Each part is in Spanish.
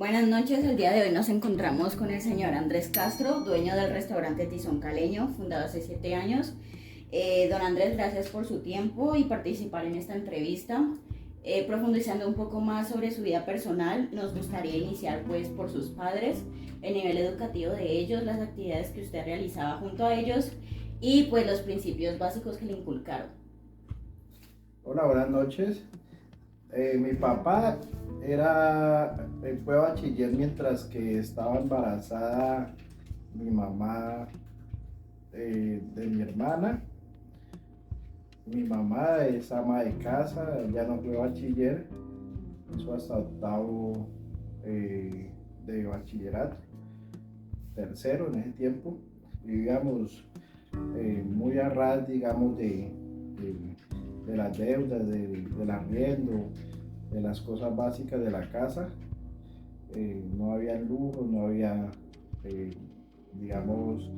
Buenas noches, el día de hoy nos encontramos con el señor Andrés Castro, dueño del restaurante Tizón Caleño, fundado hace 7 años. Don Andrés, gracias por su tiempo y participar en esta entrevista. Profundizando un poco más sobre su vida personal, nos gustaría iniciar pues por sus padres, el nivel educativo de ellos, las actividades que usted realizaba junto a ellos y pues los principios básicos que le inculcaron. Hola, buenas noches. Mi papá fue bachiller mientras que estaba embarazada mi mamá de mi hermana. Mi mamá es ama de casa, ya no fue bachiller, hizo hasta octavo de bachillerato, tercero en ese tiempo. Vivíamos muy a ras, digamos, de las deudas, del arriendo, de las cosas básicas de la casa. No había lujos, no había, eh, digamos,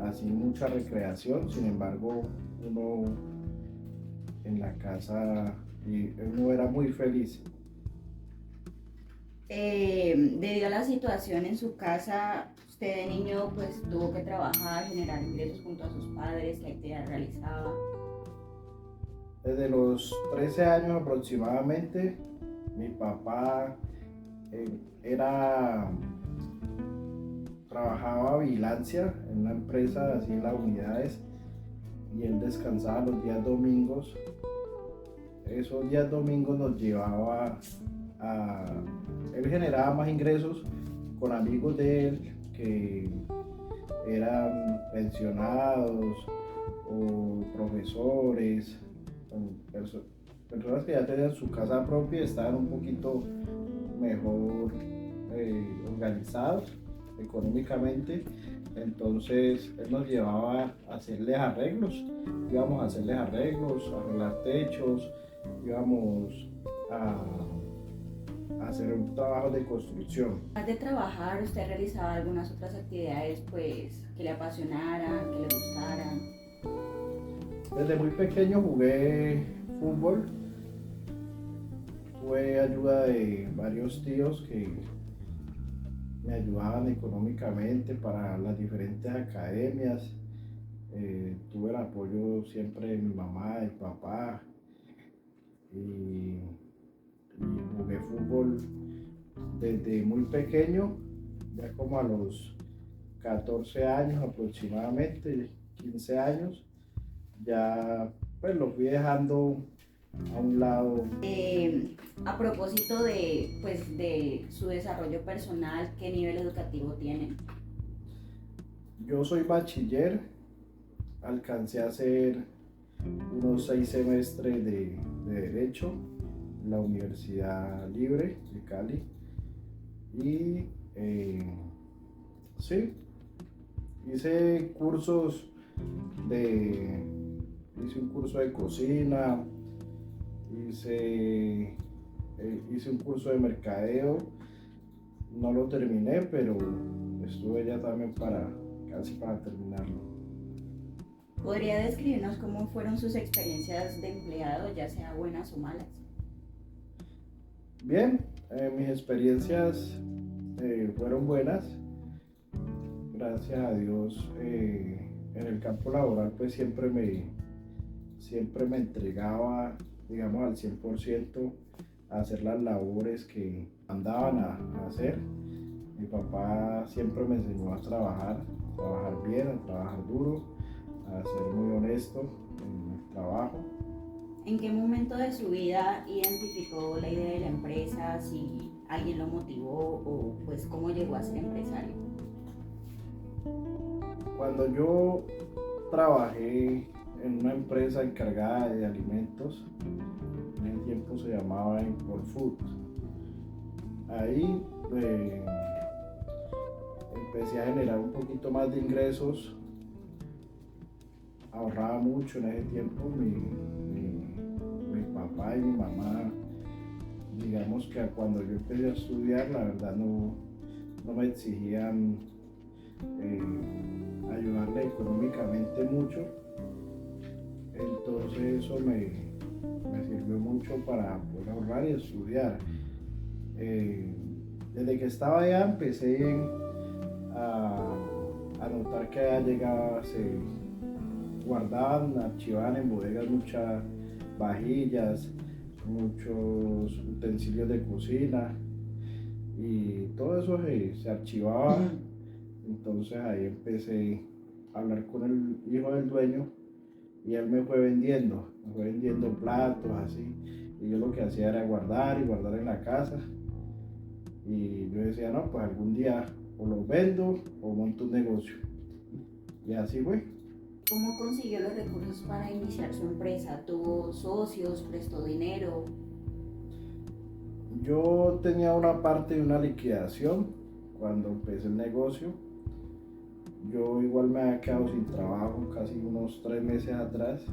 así mucha recreación. Sin embargo, uno en la casa, uno era muy feliz. Debido a la situación en su casa, usted de niño pues tuvo que trabajar, generar ingresos junto a sus padres, ¿qué actividad realizaba? Desde los 13 años aproximadamente, mi papá eh, era trabajaba vigilancia en una empresa así en las unidades, y él descansaba los días domingos. Esos días domingos nos llevaba a... Él generaba más ingresos con amigos de él que eran pensionados o profesores, personas que ya tenían su casa propia y estaban un poquito mejor organizados económicamente. Entonces él nos llevaba a hacerles arreglos, íbamos a hacerles arreglos, a arreglar techos, íbamos a hacer un trabajo de construcción. Además de trabajar, ¿usted realizaba algunas otras actividades pues que le apasionaran, que le gustaran? Desde muy pequeño jugué fútbol, tuve ayuda de varios tíos que me ayudaban económicamente para las diferentes academias. Tuve el apoyo siempre de mi mamá, de papá, y, y jugué fútbol desde muy pequeño, ya como a los 14 años aproximadamente, 15 años, ya pues lo fui dejando a un lado. A propósito de, pues, de su desarrollo personal, ¿qué nivel educativo tiene? Yo soy bachiller, alcancé a hacer unos 6 semestres de Derecho en la Universidad Libre de Cali, y sí, hice cursos de, hice un curso de cocina, hice un curso de mercadeo. No lo terminé, pero estuve ya también casi para terminarlo. ¿Podría describirnos cómo fueron sus experiencias de empleado, ya sea buenas o malas? Bien, mis experiencias fueron buenas, gracias a Dios. En el campo laboral pues siempre me entregaba, digamos, al 100% a hacer las labores que mandaban a hacer. Mi papá siempre me enseñó a trabajar bien, a trabajar duro, a ser muy honesto en el trabajo. ¿En qué momento de su vida identificó la idea de la empresa? Si alguien lo motivó o pues cómo llegó a ser empresario. Cuando yo trabajé en una empresa encargada de alimentos, en ese tiempo se llamaba Import Food. Ahí empecé a generar un poquito más de ingresos, ahorraba mucho en ese tiempo. Mi papá y mi mamá, digamos que cuando yo empecé a estudiar, la verdad no me exigían ayudarle económicamente mucho. Entonces eso me sirvió mucho para poder ahorrar y estudiar. desde que estaba allá empecé a notar que allá llegaba, se guardaban, archivaban en bodegas muchas vajillas, muchos utensilios de cocina y todo eso se archivaba. Entonces ahí empecé a hablar con el hijo del dueño y él me fue vendiendo platos así. Y yo lo que hacía era guardar y guardar en la casa. Y yo decía, no, pues algún día o los vendo o monto un negocio. Y así fue. ¿Cómo consiguió los recursos para iniciar su empresa? ¿Tuvo socios? ¿Prestó dinero? Yo tenía una parte de una liquidación cuando empecé el negocio. Yo igual me había quedado sin trabajo casi unos 3 meses atrás.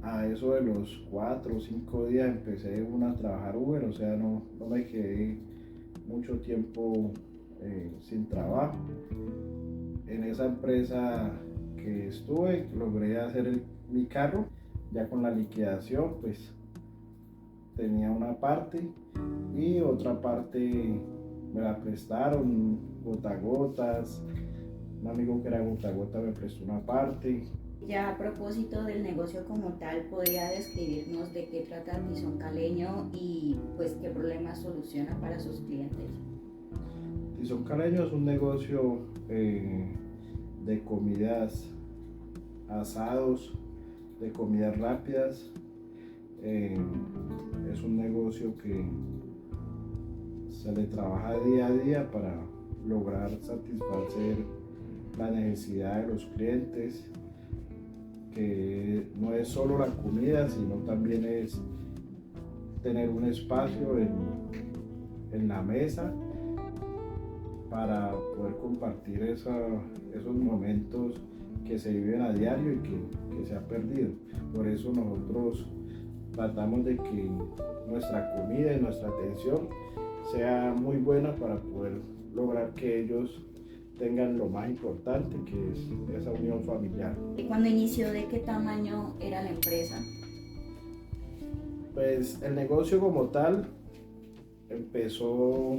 A eso de los 4 o 5 días empecé a trabajar Uber, o sea, no me quedé mucho tiempo sin trabajo. En esa empresa que estuve logré hacer mi carro, ya con la liquidación pues tenía una parte y otra parte me la prestaron gota a gotas. Un amigo que era gota a gota me prestó una parte. Ya a propósito del negocio como tal, ¿podría describirnos de qué trata Tizón Caleño y pues qué problemas soluciona para sus clientes? Tizón Caleño es un negocio de comidas, asados, de comidas rápidas. Es un negocio que se le trabaja día a día para lograr satisfacer la necesidad de los clientes, que no es solo la comida, sino también es tener un espacio en la mesa para poder compartir esos momentos que se viven a diario y que se ha perdido. Por eso nosotros tratamos de que nuestra comida y nuestra atención sea muy buena para poder lograr que ellos tengan lo más importante, que es esa unión familiar. ¿Y cuando inició, de qué tamaño era la empresa? Pues el negocio como tal empezó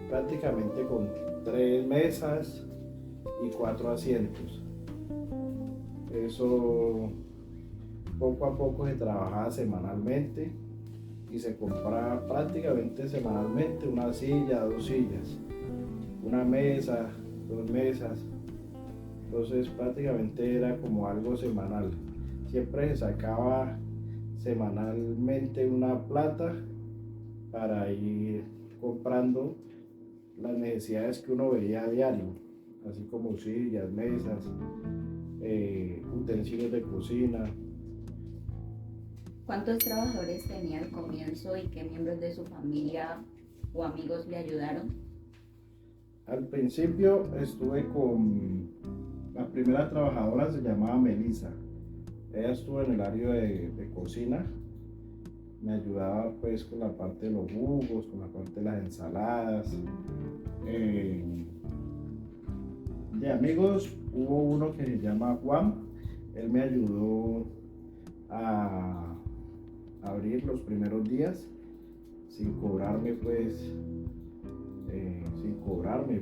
prácticamente con 3 mesas y 4 asientos. Eso poco a poco se trabajaba semanalmente y se compraba prácticamente semanalmente una silla, 2 sillas, una mesa, 2 mesas. Entonces prácticamente era como algo semanal. Siempre se sacaba semanalmente una plata para ir comprando las necesidades que uno veía a diario, así como sillas, mesas, utensilios de cocina. ¿Cuántos trabajadores tenía al comienzo y qué miembros de su familia o amigos le ayudaron? Al principio estuve con la primera trabajadora, se llamaba Melissa. Ella estuvo en el área de cocina, me ayudaba pues con la parte de los jugos, con la parte de las ensaladas. De amigos hubo uno que se llama Juan, él me ayudó a abrir los primeros días sin cobrarme pues, sin cobrarme.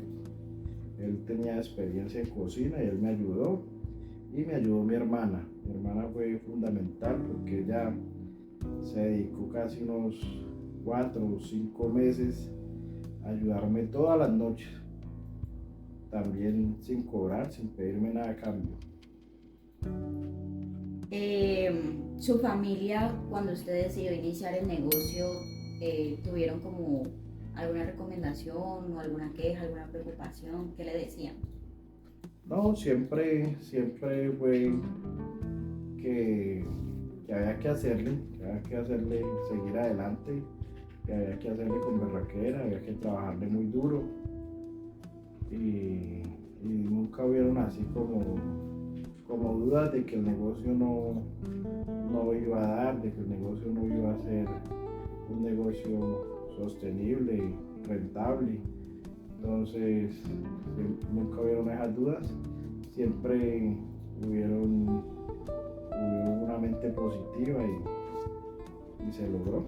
Él tenía experiencia en cocina y él me ayudó, y me ayudó mi hermana. Mi hermana fue fundamental porque ella se dedicó casi unos 4 o 5 meses a ayudarme todas las noches, también sin cobrar, sin pedirme nada a cambio. Su familia, cuando usted decidió iniciar el negocio, ¿tuvieron como alguna recomendación o alguna queja, alguna preocupación? ¿Qué le decían? No, siempre fue que había que hacerle, seguir adelante, que había que hacerle con berraquera, había que trabajarle muy duro, y nunca hubieron así como dudas de que el negocio no iba a dar, de que el negocio no iba a ser un negocio sostenible y rentable. Entonces nunca hubieron esas dudas, siempre hubieron una mente positiva y se logró.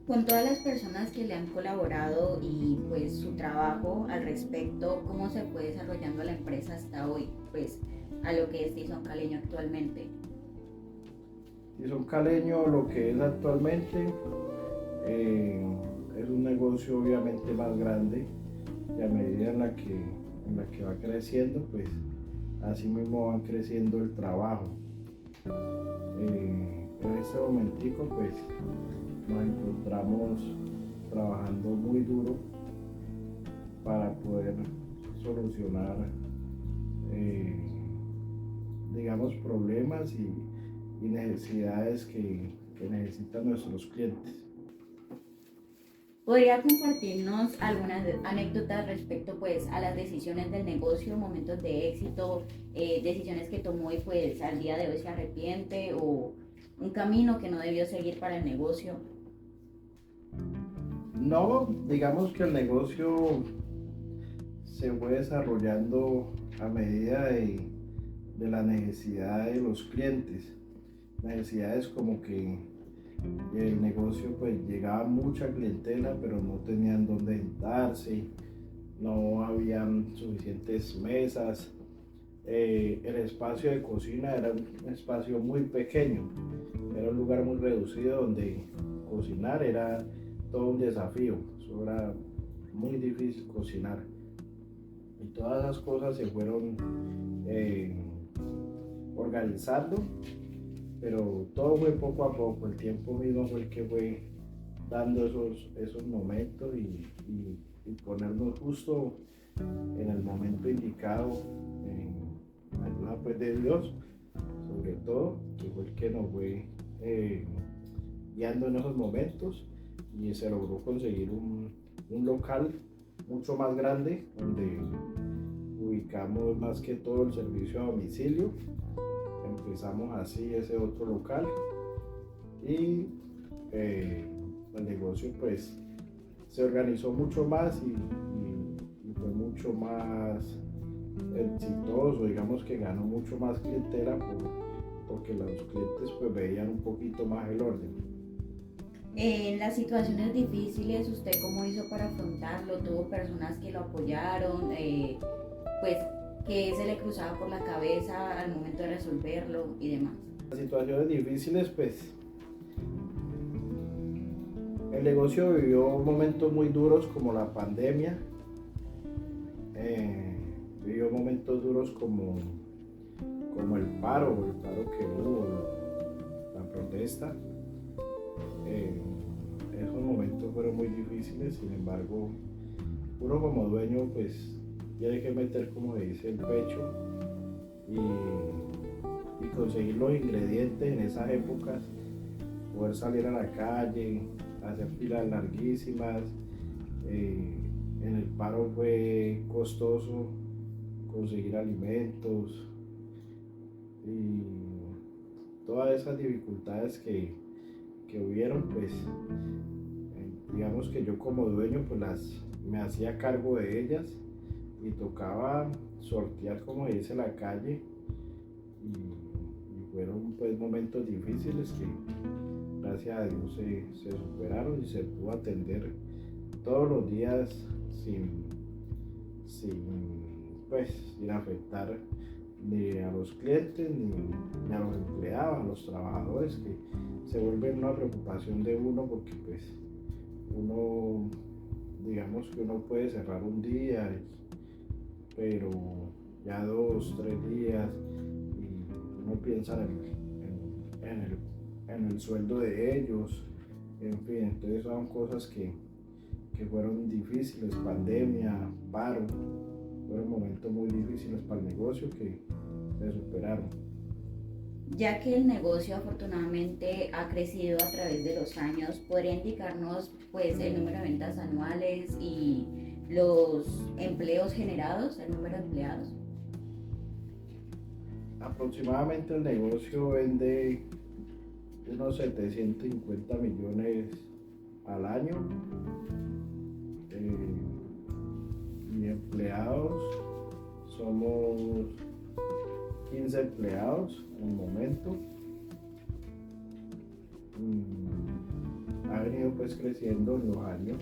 Con todas las personas que le han colaborado y pues su trabajo al respecto, ¿cómo se fue desarrollando la empresa hasta hoy? Pues a lo que es Tizón Caleño actualmente. Tizón Caleño, lo que es actualmente, es un negocio obviamente más grande y a medida en la que va creciendo, pues así mismo va creciendo el trabajo. En este momentico, pues nos encontramos trabajando muy duro para poder solucionar, eh, digamos, problemas y necesidades que necesitan nuestros clientes. ¿Podría compartirnos algunas anécdotas respecto pues a las decisiones del negocio, momentos de éxito, decisiones que tomó y pues al día de hoy se arrepiente o un camino que no debió seguir para el negocio? No, digamos que el negocio se fue desarrollando a medida de la necesidad de los clientes. Necesidades como que el negocio pues llegaba mucha clientela, pero no tenían dónde sentarse, no habían suficientes mesas, el espacio de cocina era un espacio muy pequeño, era un lugar muy reducido donde cocinar era todo un desafío, eso era muy difícil cocinar y todas esas cosas se fueron eh, organizando, pero todo fue poco a poco, el tiempo mismo fue el que fue dando esos momentos y ponernos justo en el momento indicado, en ayuda pues de Dios, sobre todo, que fue el que nos fue guiando en esos momentos y se logró conseguir un local mucho más grande donde ubicamos más que todo el servicio a domicilio. Empezamos así ese otro local y el negocio pues se organizó mucho más y fue mucho más exitoso, digamos que ganó mucho más clientela porque los clientes pues veían un poquito más el orden. En las situaciones difíciles, ¿usted cómo hizo para afrontarlo? ¿Tuvo personas que lo apoyaron? Pues, ¿qué se le cruzaba por la cabeza al momento de resolverlo y demás? Las situaciones difíciles pues el negocio vivió momentos muy duros como la pandemia, vivió momentos duros como el paro que hubo, la protesta. Esos momentos fueron muy difíciles, sin embargo, uno como dueño pues tiene que meter, como se dice, el pecho y conseguir los ingredientes en esas épocas, poder salir a la calle, hacer filas larguísimas. En el paro fue costoso conseguir alimentos y todas esas dificultades que hubieron, pues digamos que yo como dueño pues me hacía cargo de ellas y tocaba sortear, como dice, la calle y fueron pues momentos difíciles que gracias a Dios se superaron y se pudo atender todos los días sin afectar ni a los clientes ni a los empleados, a los trabajadores, que se vuelven una preocupación de uno porque pues uno, digamos que uno puede cerrar un día, pero ya 2, 3 días y uno piensa en el sueldo de ellos, en fin, entonces son cosas que fueron difíciles, pandemia, paro, fueron momentos muy difíciles para el negocio que se superaron. Ya que el negocio afortunadamente ha crecido a través de los años, ¿podría indicarnos pues el número de ventas anuales y los empleos generados, el número de empleados? Aproximadamente el negocio vende unos 750 millones al año y empleados somos 15 empleados en el momento. venido pues creciendo en los años.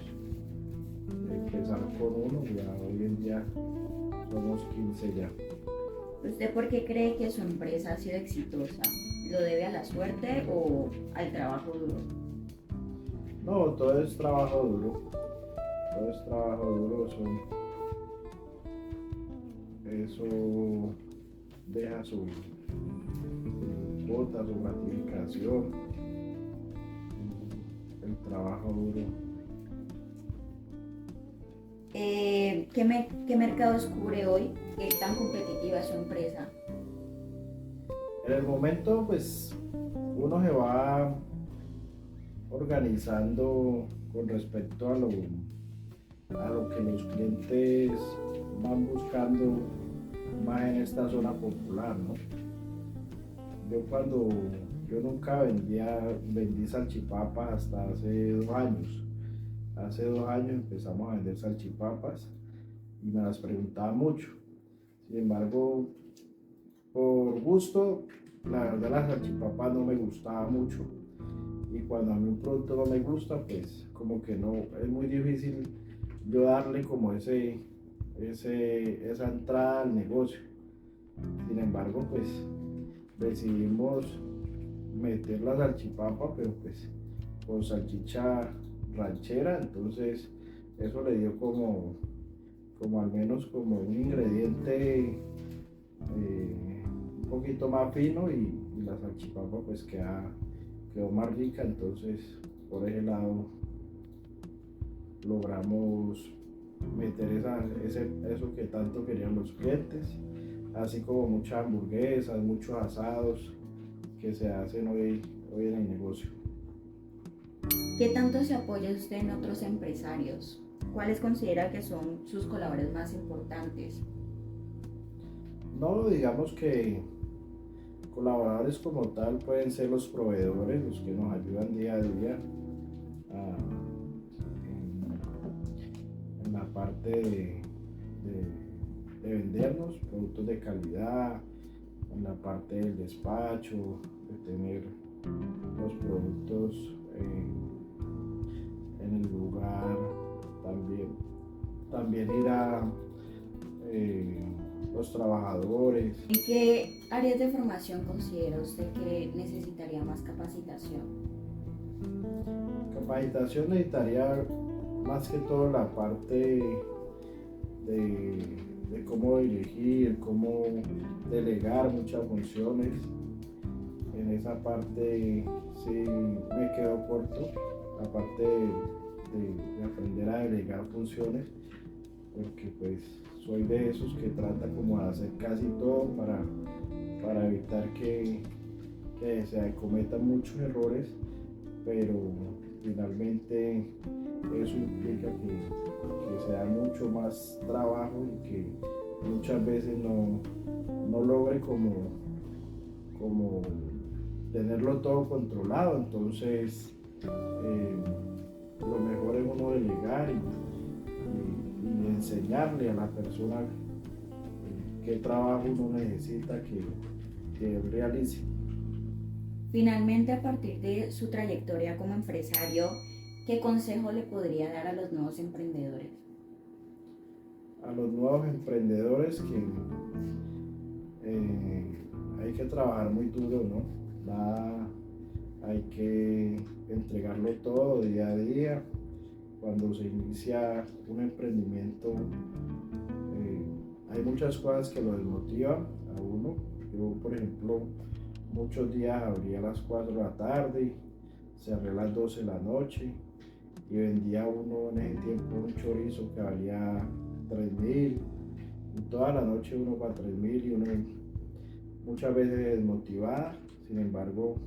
Empezaron con uno, ya hoy en día somos 15 ya. ¿Usted por qué cree que su empresa ha sido exitosa? ¿Lo debe a la suerte o al trabajo duro? No, todo es trabajo duro. Todo es trabajo duro. Eso deja su cuota, su gratificación. El trabajo duro. ¿Qué mercados cubre hoy? ¿Qué tan competitiva es su empresa? En el momento, pues, uno se va organizando con respecto a lo que los clientes van buscando más en esta zona popular, ¿no? Yo nunca vendí salchipapas hasta hace 2 años. Hace 2 años empezamos a vender salchipapas y me las preguntaba mucho. Sin embargo, por gusto, la verdad la salchipapa no me gustaba mucho. Y cuando a mí un producto no me gusta, pues como que no, es muy difícil yo darle como esa entrada al negocio. Sin embargo, pues decidimos meter la salchipapa, pero pues con salchicha ranchera, entonces eso le dio como al menos como un ingrediente un poquito más fino y la salchipapa pues quedó más rica, entonces por ese lado logramos meter eso que tanto querían los clientes, así como muchas hamburguesas, muchos asados que se hacen hoy en el negocio. ¿Qué tanto se apoya usted en otros empresarios? ¿Cuáles considera que son sus colaboradores más importantes? No, digamos que colaboradores como tal pueden ser los proveedores, los que nos ayudan día a día en la parte de vendernos productos de calidad, en la parte del despacho, de tener los productos en el lugar, también ir a los trabajadores. ¿En qué áreas de formación considera usted que necesitaría más capacitación? Capacitación necesitaría más que todo la parte de cómo dirigir, cómo delegar muchas funciones. En esa parte sí me quedo corto, la parte de aprender a delegar funciones, porque pues soy de esos que trata como de hacer casi todo para evitar que se cometan muchos errores, pero finalmente eso implica que sea mucho más trabajo y que muchas veces no logre como tenerlo todo controlado. Entonces lo mejor es uno delegar y enseñarle a la persona qué trabajo uno necesita que realice. Finalmente, a partir de su trayectoria como empresario, ¿qué consejo le podría dar a los nuevos emprendedores? A los nuevos emprendedores que hay que trabajar muy duro, ¿no? Hay que entregarlo todo día a día. Cuando se inicia un emprendimiento, hay muchas cosas que lo desmotivan a uno. Yo, por ejemplo, muchos días abría a las 4 de la tarde, cerré a las 12 de la noche y vendía uno en ese tiempo un chorizo que valía 3.000 y toda la noche uno para 3.000 y uno muchas veces desmotivada. Sin embargo,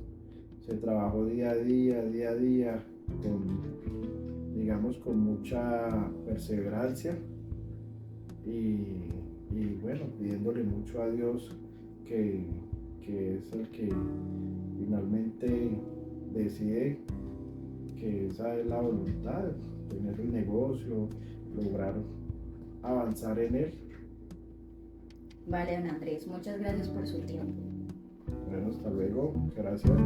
se trabajó día a día con mucha perseverancia y bueno, pidiéndole mucho a Dios que es el que finalmente decide que esa es la voluntad, tener el negocio, lograr avanzar en él. Vale, don Andrés, muchas gracias por su tiempo. Bueno, hasta luego, gracias.